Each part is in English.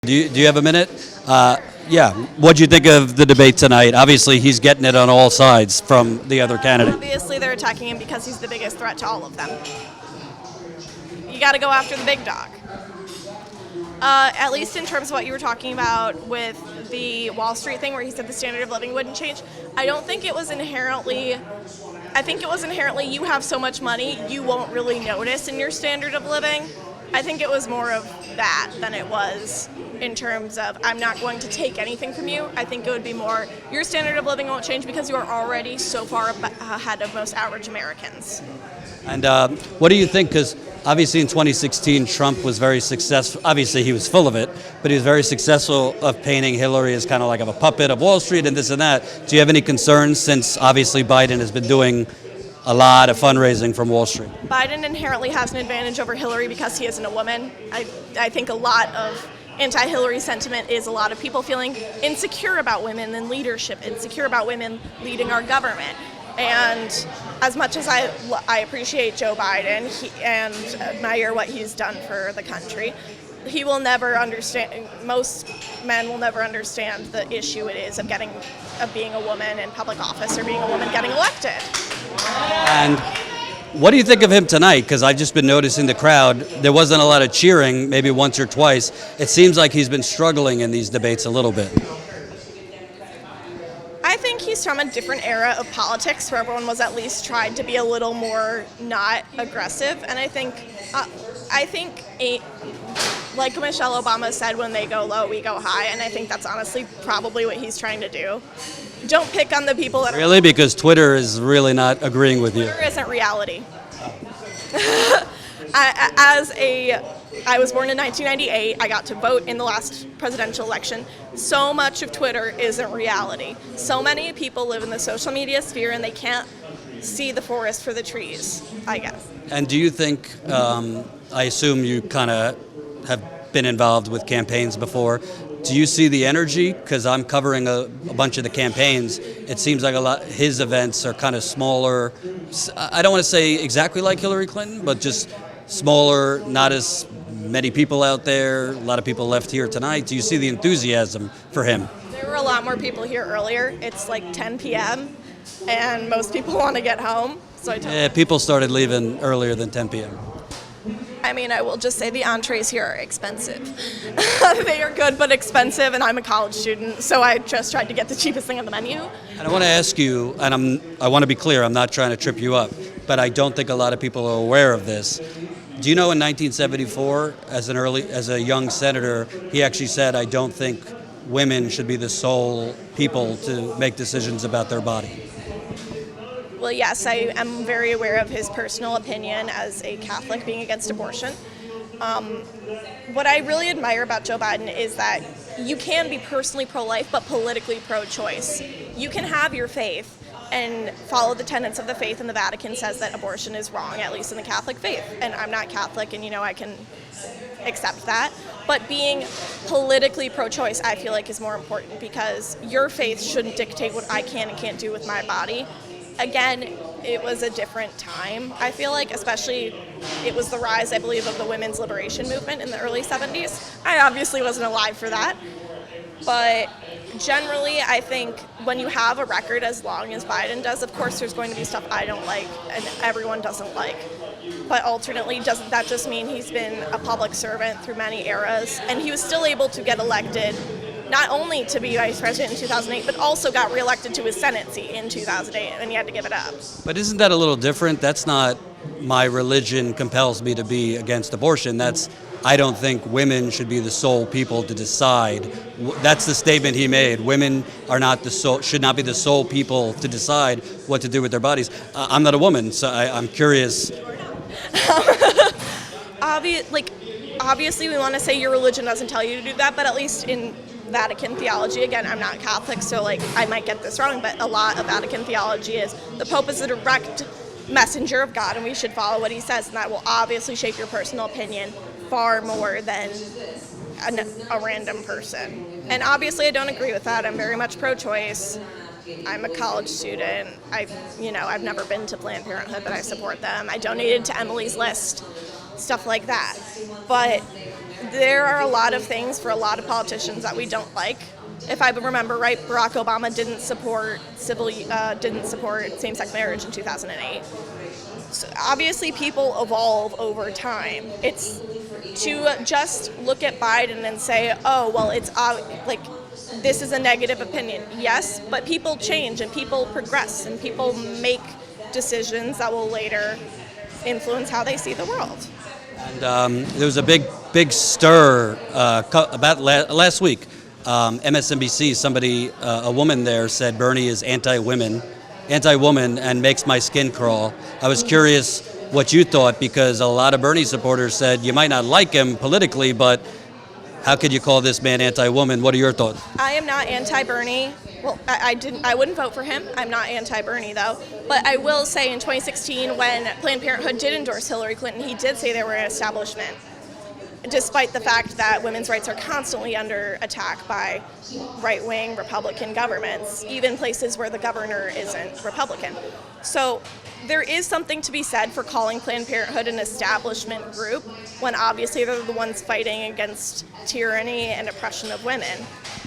Do you have a minute? Yeah. What do you think of the debate tonight? Obviously, he's getting it on all sides from the other candidate. Obviously, they're attacking him because he's the biggest threat to all of them. You got to go after the big dog. At least in terms of what you were talking about with the Wall Street thing, where he said the standard of living wouldn't change. I don't think it was inherently. I think it was inherently you have so much money you won't really notice in your standard of living. I think it was more of that than it was in terms of I'm not going to take anything from you. I think it would be more your standard of living won't change because you are already so far ahead of most average Americans. And what do you think? Because obviously in 2016, Trump was very successful. Obviously, he was full of it, but he was very successful of painting Hillary as kind of like a puppet of Wall Street and this and that. Do you have any concerns since obviously Biden has been doing a lot of fundraising from Wall Street? Biden inherently has an advantage over Hillary because he isn't a woman. I think a lot of anti-Hillary sentiment is a lot of people feeling insecure about women in leadership, insecure about women leading our government. And as much as I appreciate Joe Biden and admire what he's done for the country, he will never understand, most men will never understand the issue it is of being a woman in public office or being a woman getting elected. And what do you think of him tonight? Because I've just been noticing the crowd. There wasn't a lot of cheering, maybe once or twice. It seems like he's been struggling in these debates a little bit. I think he's from a different era of politics where everyone was at least tried to be a little more not aggressive. And I think like Michelle Obama said, when they go low, we go high. And I think that's honestly probably what he's trying to do. Don't pick on the people that Really? Because Twitter is really not agreeing with you. Twitter isn't reality. I was born in 1998. I got to vote in the last presidential election. So much of Twitter isn't reality. So many people live in the social media sphere and they can't see the forest for the trees, I guess. And do you think, I assume you kind of have been involved with campaigns before, do you see the energy? Because I'm covering a bunch of the campaigns. It seems like his events are kind of smaller. I don't want to say exactly like Hillary Clinton, but just smaller, not as many people out there. A lot of people left here tonight. Do you see the enthusiasm for him? There were a lot more people here earlier. It's like 10 p.m. and most people want to get home. So people started leaving earlier than 10 p.m. I mean, I will just say the entrees here are expensive. They are good but expensive, and I'm a college student, so I just tried to get the cheapest thing on the menu. And I want to ask you, and I want to be clear, I'm not trying to trip you up, but I don't think a lot of people are aware of this. Do you know in 1974, as a young senator, he actually said, I don't think women should be the sole people to make decisions about their body? Well, yes, I am very aware of his personal opinion as a Catholic being against abortion. What I really admire about Joe Biden is that you can be personally pro-life but politically pro-choice. You can have your faith and follow the tenets of the faith, and the Vatican says that abortion is wrong, at least in the Catholic faith. And I'm not Catholic, and I can accept that. But being politically pro-choice, I feel like, is more important because your faith shouldn't dictate what I can and can't do with my body. Again, it was a different time, I feel like, especially it was the rise, I believe, of the women's liberation movement in the early 70s. I obviously wasn't alive for that, but generally I think when you have a record as long as Biden does, of course there's going to be stuff I don't like and everyone doesn't like, but alternately doesn't that just mean he's been a public servant through many eras and he was still able to get elected not only to be vice president in 2008, but also got reelected to his Senate seat in 2008, and he had to give it up. But isn't that a little different? That's not my religion compels me to be against abortion. That's I don't think women should be the sole people to decide. That's the statement he made. Women are not should not be the sole people to decide what to do with their bodies. I'm not a woman, so I'm curious. Obviously, we want to say your religion doesn't tell you to do that, but at least in Vatican theology, again, I'm not Catholic, so I might get this wrong, but a lot of Vatican theology is the Pope is a direct messenger of God and we should follow what he says, and that will obviously shape your personal opinion far more than a random person. And obviously I don't agree with that. I'm very much pro-choice. I'm a college student. I've never been to Planned Parenthood, but I support them. I donated to Emily's List, stuff like that. But there are a lot of things for a lot of politicians that we don't like. If I remember right, Barack Obama didn't support same-sex marriage in 2008. So obviously, people evolve over time. It's to just look at Biden and say, oh, well, it's like this is a negative opinion. Yes, but people change and people progress and people make decisions that will later influence how they see the world. And there was a big stir about last week. MSNBC, a woman there said Bernie is anti-woman, and makes my skin crawl. I was curious what you thought, because a lot of Bernie supporters said you might not like him politically, but how could you call this man anti-woman? What are your thoughts? I am not anti-Bernie. Well, I wouldn't vote for him. I'm not anti-Bernie, though. But I will say in 2016, when Planned Parenthood did endorse Hillary Clinton, he did say they were an establishment, despite the fact that women's rights are constantly under attack by right-wing Republican governments, even places where the governor isn't Republican. So there is something to be said for calling Planned Parenthood an establishment group when obviously they're the ones fighting against tyranny and oppression of women.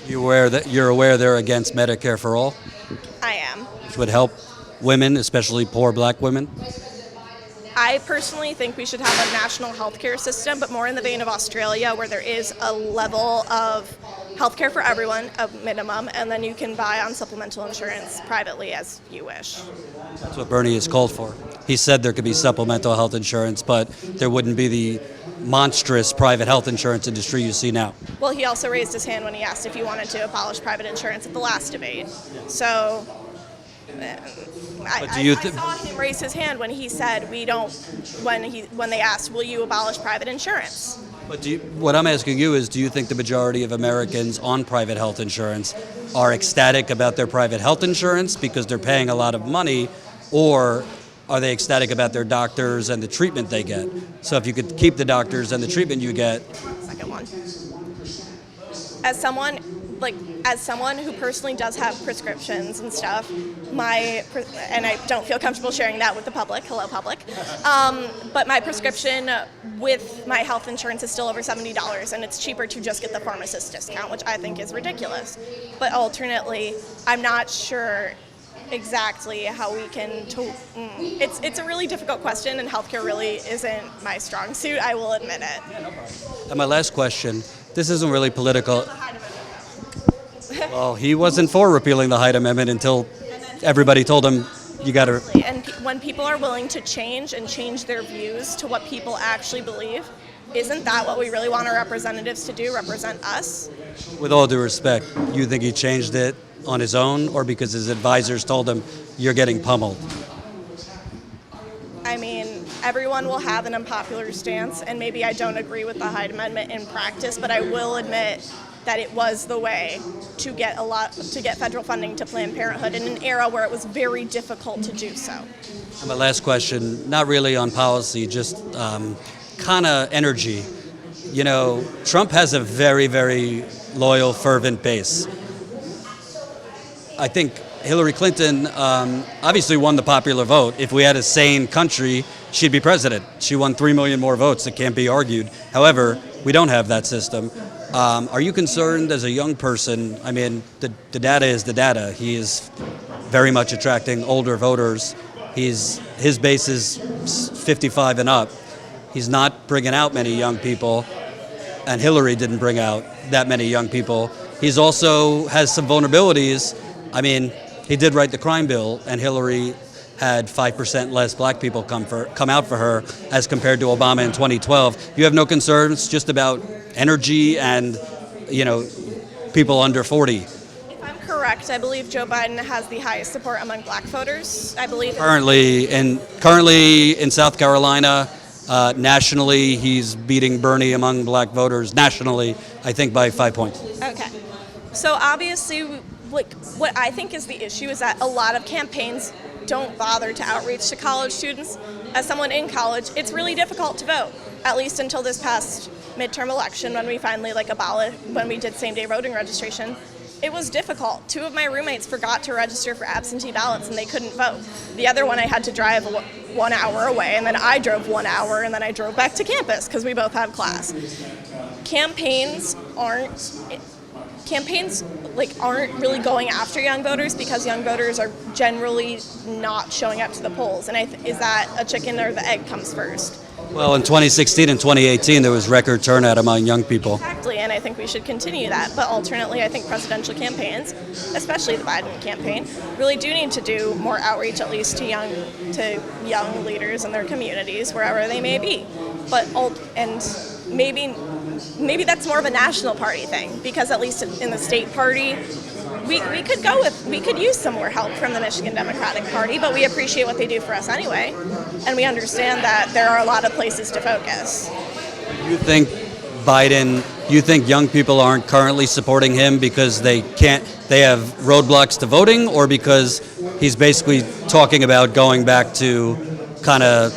You're aware they're against Medicare for all, I am. which would help women, especially poor black women? I personally think we should have a national healthcare system, but more in the vein of Australia, where there is a level of healthcare for everyone, a minimum, and then you can buy on supplemental insurance privately as you wish. That's what Bernie has called for. He said there could be supplemental health insurance, but there wouldn't be the monstrous private health insurance industry you see now. Well, he also raised his hand when he asked if he wanted to abolish private insurance at the last debate. So I saw him raise his hand when he said when they asked, will you abolish private insurance? But what I'm asking you is, do you think the majority of Americans on private health insurance are ecstatic about their private health insurance because they're paying a lot of money, or are they ecstatic about their doctors and the treatment they get? So if you could keep the doctors and the treatment you get. Second one. As someone who personally does have prescriptions and stuff, and I don't feel comfortable sharing that with the public. Hello, public. But my prescription with my health insurance is still over $70, and it's cheaper to just get the pharmacist discount, which I think is ridiculous. But alternately, I'm not sure exactly how we can. It's a really difficult question, and healthcare really isn't my strong suit. I will admit it. And my last question. This isn't really political. Well, he wasn't for repealing the Hyde Amendment until everybody told him you got to. And when people are willing to change and change their views to what people actually believe, isn't that what we really want our representatives to do, represent us? With all due respect, you think he changed it on his own, or because his advisors told him you're getting pummeled? I mean, everyone will have an unpopular stance, and maybe I don't agree with the Hyde Amendment in practice, but I will admit that it was the way to get federal funding to Planned Parenthood in an era where it was very difficult to do so. And my last question, not really on policy, just kind of energy. You know, Trump has a very, very loyal, fervent base. I think Hillary Clinton obviously won the popular vote. If we had a sane country, she'd be president. She won 3 million more votes. It can't be argued. However, we don't have that system. Are you concerned as a young person? I mean, the data is the data. He is very much attracting older voters. His base is 55 and up. He's not bringing out many young people, and Hillary didn't bring out that many young people. He's also has some vulnerabilities. I mean, he did write the crime bill, and Hillary had 5% less black people come out for her as compared to Obama in 2012. You have no concerns just about energy and, people under 40? If I'm correct, I believe Joe Biden has the highest support among black voters. I believe currently in South Carolina, nationally, he's beating Bernie among black voters nationally, I think by 5 points. Okay. So obviously, what I think is the issue is that a lot of campaigns don't bother to outreach to college students. As someone in college, it's really difficult to vote, at least until this past midterm election when we finally when we did same-day voting registration. It was difficult. 2 of my roommates forgot to register for absentee ballots and they couldn't vote. The other one I had to drive 1 hour away, and then I drove 1 hour, and then I drove back to campus because we both had class. campaigns aren't really going after young voters because young voters are generally not showing up to the polls. And is that a chicken or the egg comes first? Well, in 2016 and 2018, there was record turnout among young people. Exactly, and I think we should continue that. But alternately, I think presidential campaigns, especially the Biden campaign, really do need to do more outreach, at least to young leaders in their communities, wherever they may be. Maybe that's more of a national party thing, because at least in the state party, we could use some more help from the Michigan Democratic Party, but we appreciate what they do for us anyway, and we understand that there are a lot of places to focus. You think young people aren't currently supporting him because they have roadblocks to voting, or because he's basically talking about going back to kind of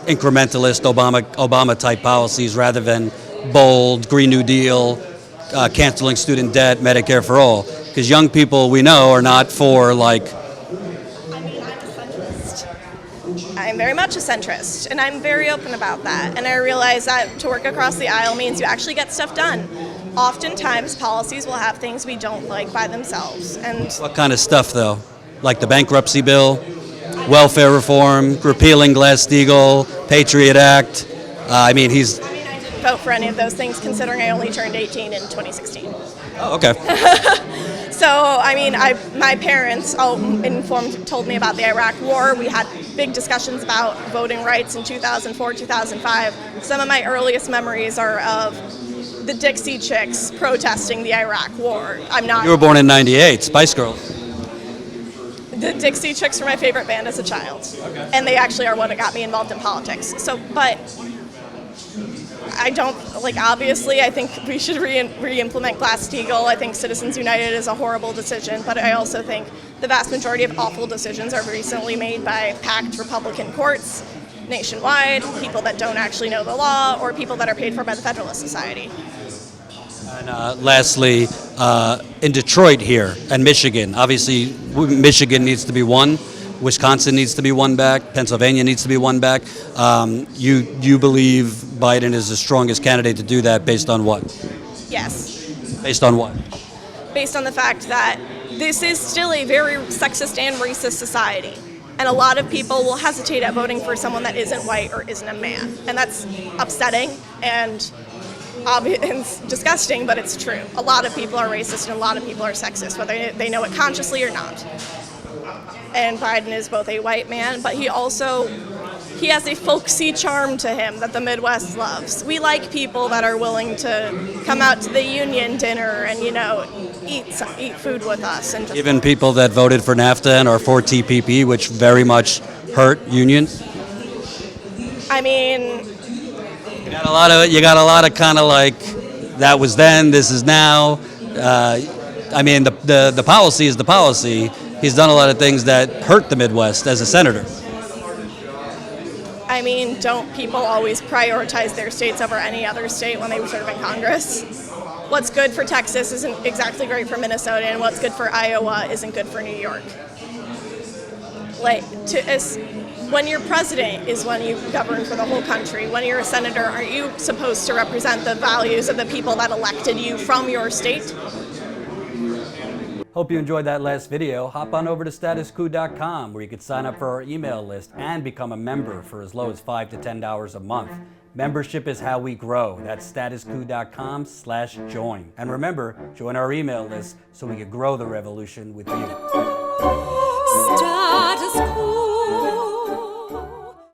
incrementalist Obama type policies rather than bold Green New Deal, canceling student debt, Medicare for all? Because young people, we know, are not for like... I mean, I'm a centrist. I'm very much a centrist, and I'm very open about that. And I realize that to work across the aisle means you actually get stuff done. Oftentimes, policies will have things we don't like by themselves. And What kind of stuff, though? Like the bankruptcy bill, welfare reform, repealing Glass-Steagall, Patriot Act? I didn't vote for any of those things, considering I only turned 18 in 2016. Oh, okay. So, my parents told me about the Iraq War. We had big discussions about voting rights in 2004, 2005. Some of my earliest memories are of the Dixie Chicks protesting the Iraq War. You were born in '98, Spice Girls. The Dixie Chicks were my favorite band as a child. Okay. And they actually are what got me involved in politics. But obviously, I think we should re-implement Glass-Steagall. I think Citizens United is a horrible decision, but I also think the vast majority of awful decisions are recently made by packed Republican courts nationwide, people that don't actually know the law, or people that are paid for by the Federalist Society. And lastly, in Detroit here and Michigan, obviously Michigan needs to be won. Wisconsin needs to be won back. Pennsylvania needs to be won back. You believe Biden is the strongest candidate to do that based on what? Yes. Based on what? Based on the fact that this is still a very sexist and racist society. And a lot of people will hesitate at voting for someone that isn't white or isn't a man. And that's upsetting and obvious and disgusting, but it's true. A lot of people are racist and a lot of people are sexist, whether they know it consciously or not. And Biden is both a white man, but he has a folksy charm to him that the Midwest loves. We like people that are willing to come out to the union dinner and, eat food with us. And even people that voted for NAFTA and are for TPP, which very much hurt unions? You got a lot of kind of like, that was then, this is now. The policy is the policy. He's done a lot of things that hurt the Midwest as a senator. Don't people always prioritize their states over any other state when they serve in Congress? What's good for Texas isn't exactly great for Minnesota, and what's good for Iowa isn't good for New York. When you're president is when you govern for the whole country. When you're a senator, aren't you supposed to represent the values of the people that elected you from your state? Hope you enjoyed that last video. Hop on over to statuscoup.com where you can sign up for our email list and become a member for as low as $5 to $10 a month. Membership is how we grow. That's statuscoup.com/join. And remember, join our email list so we can grow the revolution with you.